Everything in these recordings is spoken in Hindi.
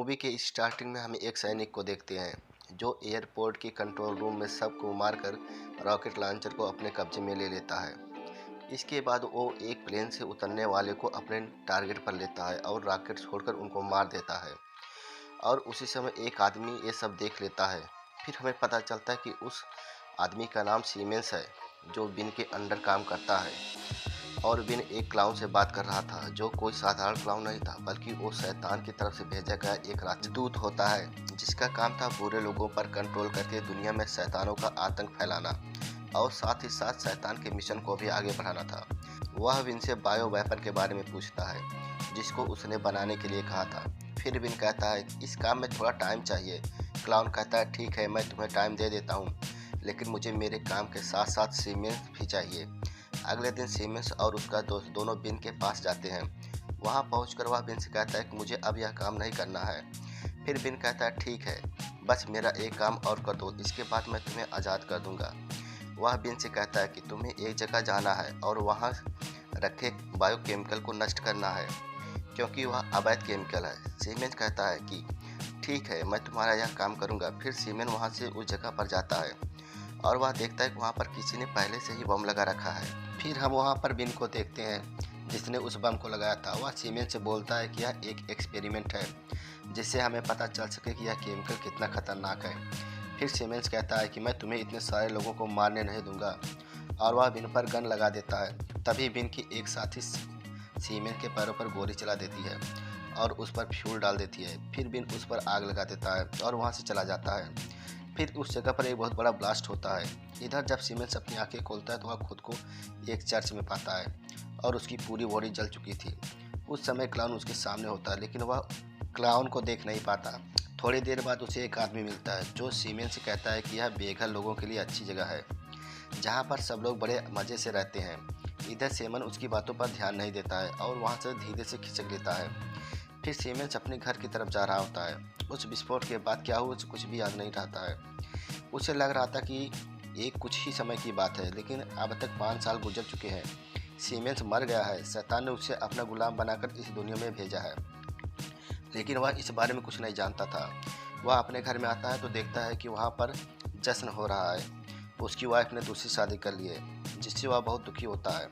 मूवी के स्टार्टिंग में हम एक सैनिक को देखते हैं जो एयरपोर्ट की कंट्रोल रूम में सबको मारकर रॉकेट लॉन्चर को अपने कब्जे में ले लेता है। इसके बाद वो एक प्लेन से उतरने वाले को अपने टारगेट पर लेता है और रॉकेट छोड़कर उनको मार देता है। और उसी समय एक आदमी ये सब देख लेता है। फिर हमें पता चलता है कि उस आदमी का नाम सीमेंस है जो बिन के अंडर काम करता है। और बिन एक क्लाउन से बात कर रहा था जो कोई साधारण क्लाउन नहीं था, बल्कि वो शैतान की तरफ से भेजा गया एक राजदूत होता है जिसका काम था बुरे लोगों पर कंट्रोल करके दुनिया में शैतानों का आतंक फैलाना और साथ ही साथ शैतान के मिशन को भी आगे बढ़ाना था। वह बिन से बायो वेपन के बारे में पूछता है जिसको उसने बनाने के लिए कहा था। फिर बिन कहता है इस काम में थोड़ा टाइम चाहिए। क्लाउन कहता है ठीक है, मैं तुम्हें टाइम दे देता हूँ, लेकिन मुझे मेरे काम के साथ साथ सीमेंस भी चाहिए। अगले दिन सीमेंस और उसका दोस्त दोनों बिन के पास जाते हैं। वहां पहुंचकर वह बिन से कहता है कि मुझे अब यह काम नहीं करना है। फिर बिन कहता है ठीक है, बस मेरा एक काम और कर दो, इसके बाद मैं तुम्हें आज़ाद कर दूंगा। वह बिन से कहता है कि तुम्हें एक जगह जाना है और वहां रखे बायोकेमिकल को नष्ट करना है क्योंकि वह अवैध केमिकल है। सीमेंस कहता है कि ठीक है, मैं तुम्हारा यह काम करूंगा। फिर सीमेंस वहां से उस जगह पर जाता है और वह देखता है कि वहाँ पर किसी ने पहले से ही बम लगा रखा है। फिर हम वहाँ पर बिन को देखते हैं जिसने उस बम को लगाया था। वह सीमेंस से बोलता है कि यह एक एक्सपेरिमेंट है जिससे हमें पता चल सके कि यह केमिकल कितना खतरनाक है। फिर सीमेंस कहता है कि मैं तुम्हें इतने सारे लोगों को मारने नहीं दूंगा, और वह बिन पर गन लगा देता है। तभी बिन की एक साथी सीमेंस के पैरों पर गोली चला देती है और उस पर फ्यूल डाल देती है। फिर बिन उस पर आग लगा देता है और वहाँ से चला जाता है। फिर उस जगह पर एक बहुत बड़ा ब्लास्ट होता है। इधर जब सीमेंस अपनी आंखें खोलता है तो वह खुद को एक चर्च में पाता है और उसकी पूरी बॉडी जल चुकी थी। उस समय क्लाउन उसके सामने होता है, लेकिन वह क्लाउन को देख नहीं पाता। थोड़ी देर बाद उसे एक आदमी मिलता है जो सीमेंस से कहता है कि यह बेघर लोगों के लिए अच्छी जगह है जहाँ पर सब लोग बड़े मज़े से रहते हैं। इधर सीमेंस उसकी बातों पर ध्यान नहीं देता है और वहाँ से धीरे से खिसक लेता है। फिर सीमेंस अपने घर की तरफ जा रहा होता है। उस विस्फोट के बाद क्या हुआ उसे कुछ भी याद नहीं रहता है। उसे लग रहा था कि ये कुछ ही समय की बात है, लेकिन अब तक 5 साल गुजर चुके हैं। सीमेंस मर गया है। शैतान ने उसे अपना गुलाम बनाकर इस दुनिया में भेजा है, लेकिन वह इस बारे में कुछ नहीं जानता था। वह अपने घर में आता है तो देखता है कि वहाँ पर जश्न हो रहा है। उसकी वाइफ ने दूसरी शादी कर ली है, जिससे वह बहुत दुखी होता है।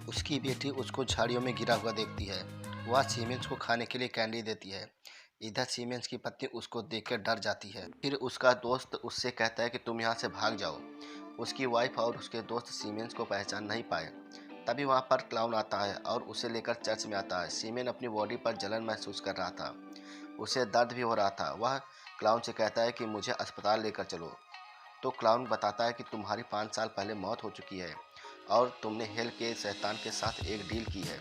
उसकी बेटी उसको झाड़ियों में गिरा हुआ देखती है। वह सीमेंस को खाने के लिए कैंडी देती है। इधर सीमेंस की पत्नी उसको देखकर डर जाती है। फिर उसका दोस्त उससे कहता है कि तुम यहाँ से भाग जाओ। उसकी वाइफ और उसके दोस्त सीमेंस को पहचान नहीं पाए। तभी वहाँ पर क्लाउन आता है और उसे लेकर चर्च में आता है। सीमेंस अपनी बॉडी पर जलन महसूस कर रहा था, उसे दर्द भी हो रहा था। वह क्लाउन से कहता है कि मुझे अस्पताल लेकर चलो। तो क्लाउन बताता है कि तुम्हारी 5 साल पहले मौत हो चुकी है और तुमने हेल के शैतान के साथ एक डील की है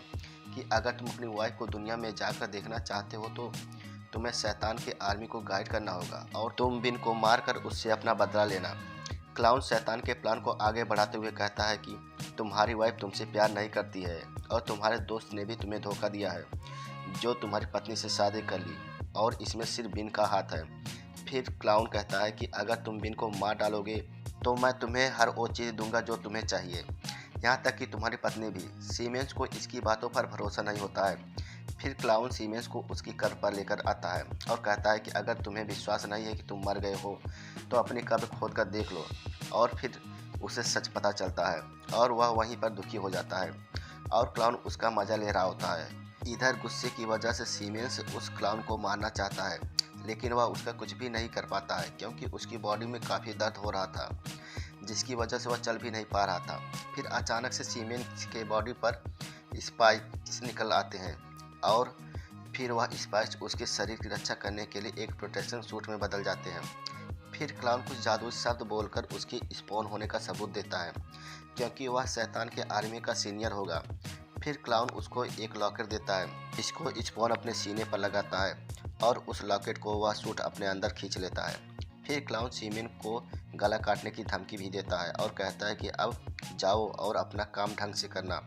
कि अगर तुम अपनी वाइफ को दुनिया में जाकर देखना चाहते हो तो तुम्हें शैतान के आर्मी को गाइड करना होगा और तुम बिन को मारकर उससे अपना बदला लेना। क्लाउन शैतान के प्लान को आगे बढ़ाते हुए कहता है कि तुम्हारी वाइफ तुमसे प्यार नहीं करती है और तुम्हारे दोस्त ने भी तुम्हें धोखा दिया है जो तुम्हारी पत्नी से शादी कर ली, और इसमें सिर्फ बिन का हाथ है। फिर क्लाउन कहता है कि अगर तुम बिन को मार डालोगे तो मैं तुम्हें हर वो चीज़ दूंगा जो तुम्हें चाहिए, यहाँ तक कि तुम्हारी पत्नी भी। सीमेंस को इसकी बातों पर भरोसा नहीं होता है। फिर क्लाउन सीमेंस को उसकी कब्र पर लेकर आता है और कहता है कि अगर तुम्हें विश्वास नहीं है कि तुम मर गए हो तो अपनी कब्र खोद कर देख लो। और फिर उसे सच पता चलता है और वह वहीं पर दुखी हो जाता है और क्लाउन उसका मजा ले रहा होता है। इधर गुस्से की वजह से सीमेंस उस क्लाउन को मारना चाहता है, लेकिन वह उसका कुछ भी नहीं कर पाता है क्योंकि उसकी बॉडी में काफ़ी दर्द हो रहा था, जिसकी वजह से वह चल भी नहीं पा रहा था। फिर अचानक से सीमेंस के बॉडी पर स्पाइक्स निकल आते हैं और फिर वह स्पाइक्स उसके शरीर की रक्षा करने के लिए एक प्रोटेक्शन सूट में बदल जाते हैं। फिर क्लाउन कुछ जादुई शब्द बोलकर उसके स्पॉन होने का सबूत देता है क्योंकि वह शैतान के आर्मी का सीनियर होगा। फिर क्लाउन उसको एक लॉकेट देता है, इसको स्पॉन अपने सीने पर लगाता है और उस लॉकेट को वह सूट अपने अंदर खींच लेता है। फिर क्लाउन सीमेंस को गला काटने की धमकी भी देता है और कहता है कि अब जाओ और अपना काम ढंग से करना।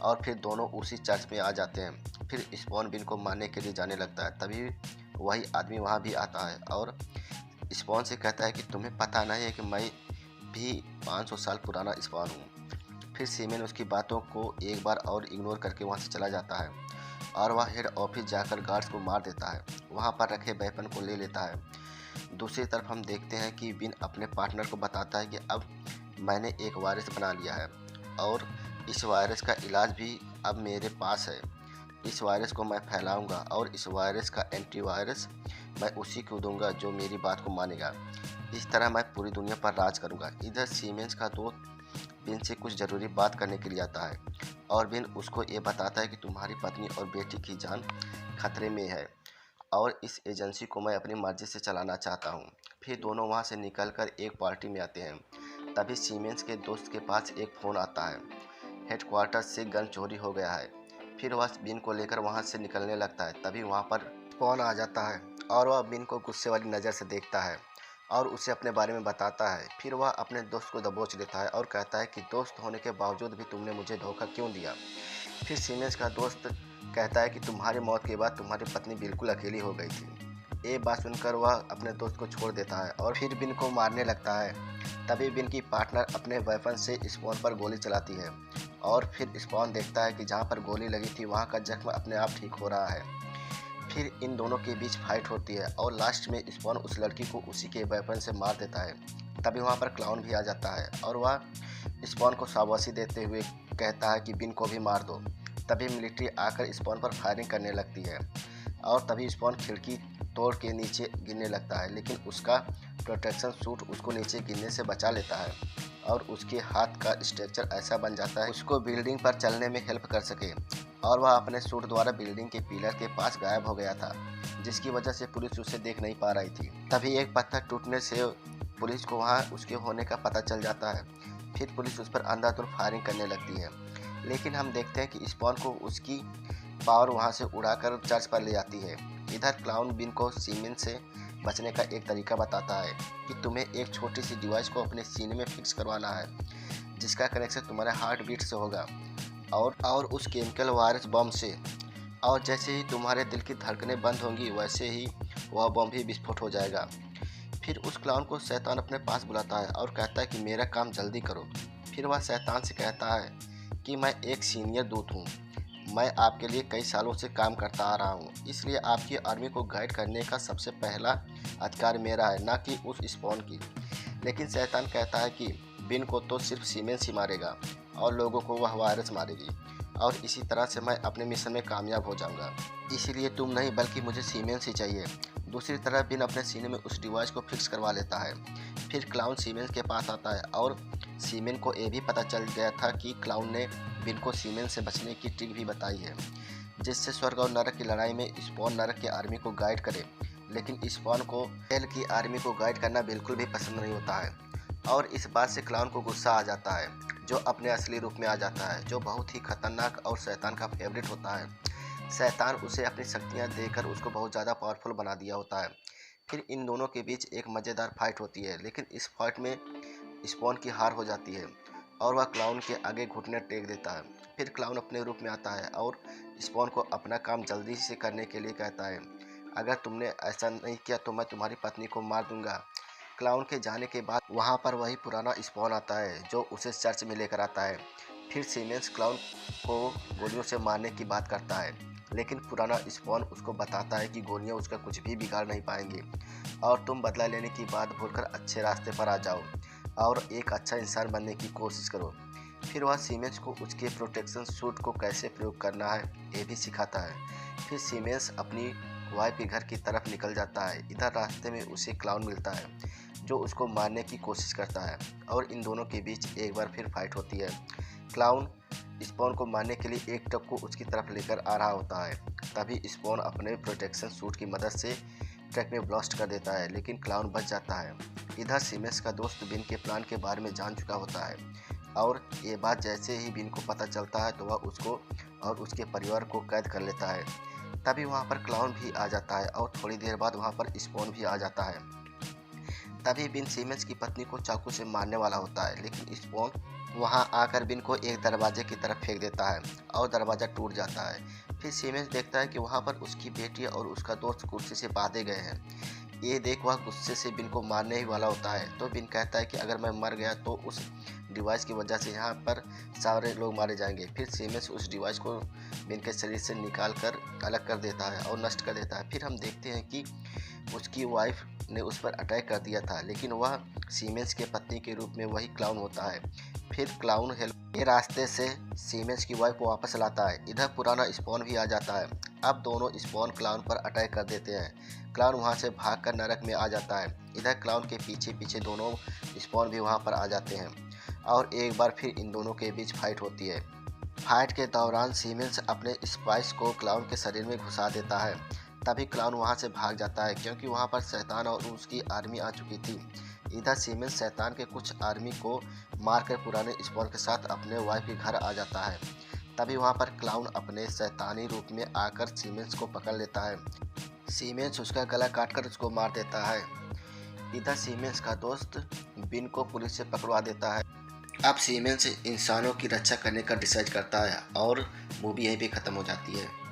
और फिर दोनों उसी चर्च में आ जाते हैं। फिर स्पॉन बिन को मारने के लिए जाने लगता है। तभी वही आदमी वहाँ भी आता है और स्पॉन से कहता है कि तुम्हें पता नहीं है कि मैं भी 500 साल पुराना स्पॉन हूँ। फिर सीमेंस उसकी बातों को एक बार और इग्नोर करके वहाँ से चला जाता है और वह हेड ऑफिस जाकर गार्ड्स को मार देता है, वहाँ पर रखे वेपन को ले लेता है। दूसरी तरफ हम देखते हैं कि बिन अपने पार्टनर को बताता है कि अब मैंने एक वायरस बना लिया है और इस वायरस का इलाज भी अब मेरे पास है। इस वायरस को मैं फैलाऊंगा और इस वायरस का एंटीवायरस मैं उसी को दूंगा जो मेरी बात को मानेगा। इस तरह मैं पूरी दुनिया पर राज करूंगा। इधर सीमेंस का दोस्त बिन से कुछ ज़रूरी बात करने के लिए आता है और बिन उसको ये बताता है कि तुम्हारी पत्नी और बेटी की जान खतरे में है और इस एजेंसी को मैं अपनी मर्जी से चलाना चाहता हूँ। फिर दोनों वहाँ से निकलकर एक पार्टी में आते हैं। तभी सीमेंस के दोस्त के पास एक फ़ोन आता है, हेडक्वार्टर से गन चोरी हो गया है। फिर वह बिन को लेकर वहाँ से निकलने लगता है। तभी वहाँ पर स्पॉन आ जाता है और वह बिन को गुस्से वाली नज़र से देखता है और उसे अपने बारे में बताता है। फिर वह अपने दोस्त को दबोच लेता है और कहता है कि दोस्त होने के बावजूद भी तुमने मुझे धोखा क्यों दिया। फिर सीमेंस का दोस्त कहता है कि तुम्हारी मौत के बाद तुम्हारी पत्नी बिल्कुल अकेली हो गई थी। ये बात सुनकर वह अपने दोस्त को छोड़ देता है और फिर बिन को मारने लगता है। तभी बिन की पार्टनर अपने वेपन से स्पॉन पर गोली चलाती है और फिर स्पॉन देखता है कि जहाँ पर गोली लगी थी वहाँ का जख्म अपने आप ठीक हो रहा है। फिर इन दोनों के बीच फाइट होती है और लास्ट में स्पॉन उस लड़की को उसी के वेपन से मार देता है। तभी वहाँ पर क्लाउन भी आ जाता है और वह स्पॉन को शाबाशी देते हुए कहता है कि बिन को भी मार दो। तभी मिलिट्री आकर स्पॉन पर फायरिंग करने लगती है और तभी स्पॉन खिड़की तोड़ के नीचे गिरने लगता है, लेकिन उसका प्रोटेक्शन सूट उसको नीचे गिरने से बचा लेता है और उसके हाथ का स्ट्रक्चर ऐसा बन जाता है उसको बिल्डिंग पर चलने में हेल्प कर सके और वह अपने सूट द्वारा बिल्डिंग के पिलर के पास गायब हो गया था, जिसकी वजह से पुलिस उसे देख नहीं पा रही थी। तभी एक पत्थर टूटने से पुलिस को वहाँ उसके होने का पता चल जाता है। फिर पुलिस उस पर अंधाधुंध फायरिंग करने लगती है, लेकिन हम देखते हैं कि स्पॉन को उसकी पावर वहाँ से उड़ाकर चर्च पर ले जाती है। इधर क्लाउन बिन को सीमेंस से बचने का एक तरीका बताता है कि तुम्हें एक छोटी सी डिवाइस को अपने सीने में फिक्स करवाना है, जिसका कनेक्शन तुम्हारे हार्ट बीट से होगा और उस केमिकल वायरस बम से, और जैसे ही तुम्हारे दिल की धड़कनें बंद होंगी वैसे ही वह बम भी विस्फोट हो जाएगा। फिर उस क्लाउन को शैतान अपने पास बुलाता है और कहता है कि मेरा काम जल्दी करो। फिर वह शैतान से कहता है कि मैं एक सीनियर दूत हूँ, मैं आपके लिए कई सालों से काम करता आ रहा हूँ, इसलिए आपकी आर्मी को गाइड करने का सबसे पहला अधिकार मेरा है, ना कि उस स्पॉन की। लेकिन शैतान कहता है कि बिन को तो सिर्फ सीमेंस ही मारेगा और लोगों को वह वायरस मारेगी और इसी तरह से मैं अपने मिशन में कामयाब हो जाऊंगा, इसीलिए तुम नहीं बल्कि मुझे सीमेंस ही चाहिए। दूसरी तरफ बिन अपने सीने में उस डिवाइस को फिक्स करवा लेता है। फिर क्लाउन सीमेंस के पास आता है और सीमेन को ये भी पता चल गया था कि क्लाउन ने बिन को सीमेंस से बचने की ट्रिक भी बताई है, जिससे स्वर्ग और नरक की लड़ाई में स्पॉन नरक की आर्मी को गाइड करे। लेकिन स्पॉन को हेल की आर्मी को गाइड करना बिल्कुल भी पसंद नहीं होता है और इस बात से क्लाउन को गुस्सा आ जाता है, जो अपने असली रूप में आ जाता है, जो बहुत ही खतरनाक और शैतान का फेवरेट होता है। शैतान उसे अपनी शक्तियाँ देकर उसको बहुत ज़्यादा पावरफुल बना दिया होता है। फिर इन दोनों के बीच एक मज़ेदार फाइट होती है, लेकिन इस फाइट में स्पॉन की हार हो जाती है और वह क्लाउन के आगे घुटने टेक देता है। फिर क्लाउन अपने रूप में आता है और स्पॉन को अपना काम जल्दी से करने के लिए कहता है, अगर तुमने ऐसा नहीं किया तो मैं तुम्हारी पत्नी को मार दूंगा। क्लाउन के जाने के बाद वहाँ पर वही पुराना स्पॉन आता है जो उसे चर्च में लेकर आता है। फिर सीमेंस क्लाउन को गोलियों से मारने की बात करता है, लेकिन पुराना स्पॉन उसको बताता है कि गोलियाँ उसका कुछ भी बिगाड़ नहीं पाएंगी और तुम बदला लेने की बात भूलकर अच्छे रास्ते पर आ जाओ और एक अच्छा इंसान बनने की कोशिश करो। फिर वह सीमेंस को उसके प्रोटेक्शन सूट को कैसे प्रयोग करना है ये भी सिखाता है। फिर सीमेंस अपनी वाइफ के घर की तरफ निकल जाता है। इधर रास्ते में उसे क्लाउन मिलता है जो उसको मारने की कोशिश करता है और इन दोनों के बीच एक बार फिर फाइट होती है। क्लाउन स्पॉन को मारने के लिए एक ट्रक को उसकी तरफ लेकर आ रहा होता है। तभी स्पॉन अपने प्रोटेक्शन सूट की मदद से ट्रक में ब्लास्ट कर देता है, लेकिन क्लाउन बच जाता है। इधर सीमेंस का दोस्त बिन के प्लान के बारे में जान चुका होता है और ये बात जैसे ही बिन को पता चलता है तो वह उसको और उसके परिवार को कैद कर लेता है। तभी वहाँ पर क्लाउन भी आ जाता है और थोड़ी देर बाद वहाँ पर स्पॉन भी आ जाता है। तभी बिन सीमेंस की पत्नी को चाकू से मारने वाला होता है, लेकिन स्पॉन वहाँ आकर बिन को एक दरवाजे की तरफ फेंक देता है और दरवाज़ा टूट जाता है। फिर सीमेंस देखता है कि वहाँ पर उसकी बेटी और उसका दोस्त कुर्सी से बांधे गए हैं। ये देख वह गुस्से से बिन को मारने ही वाला होता है, तो बिन कहता है कि अगर मैं मर गया तो उस डिवाइस की वजह से यहाँ पर सारे लोग मारे जाएंगे। फिर सीमेंस उस डिवाइस को बिन के शरीर से निकाल कर अलग कर देता है और नष्ट कर देता है। फिर हम देखते हैं कि उसकी वाइफ ने उस पर अटैक कर दिया था, लेकिन वह सीमेंस के पत्नी के रूप में वही क्लाउन होता है। फिर क्लाउन हेल्प के रास्ते से सीमेंस की वाइफ को वापस लाता है। इधर पुराना स्पॉन भी आ जाता है। अब दोनों स्पॉन क्लाउन पर अटैक कर देते हैं। क्लाउन वहां से भागकर नरक में आ जाता है। इधर क्लाउन के पीछे पीछे दोनों स्पॉन भी वहां पर आ जाते हैं और एक बार फिर इन दोनों के बीच फाइट होती है। फाइट के दौरान सीमेंस अपने स्पाइस को क्लाउन के शरीर में घुसा देता है। तभी क्लाउन वहां से भाग जाता है क्योंकि वहां पर शैतान और उसकी आर्मी आ चुकी थी। इधर सीमेंस शैतान के कुछ आर्मी को मारकर पुराने स्पॉन के साथ अपने वाइफ के घर आ जाता है। तभी वहां पर क्लाउन अपने शैतानी रूप में आकर सीमेंस को पकड़ लेता है। सीमेंस उसका गला काटकर उसको मार देता है। इधर सीमेंस का दोस्त बिन को पुलिस से पकड़वा देता है। अब सीमेंस इंसानों की रक्षा करने का डिसाइड करता है और मूवी यहीं पे ख़त्म हो जाती है।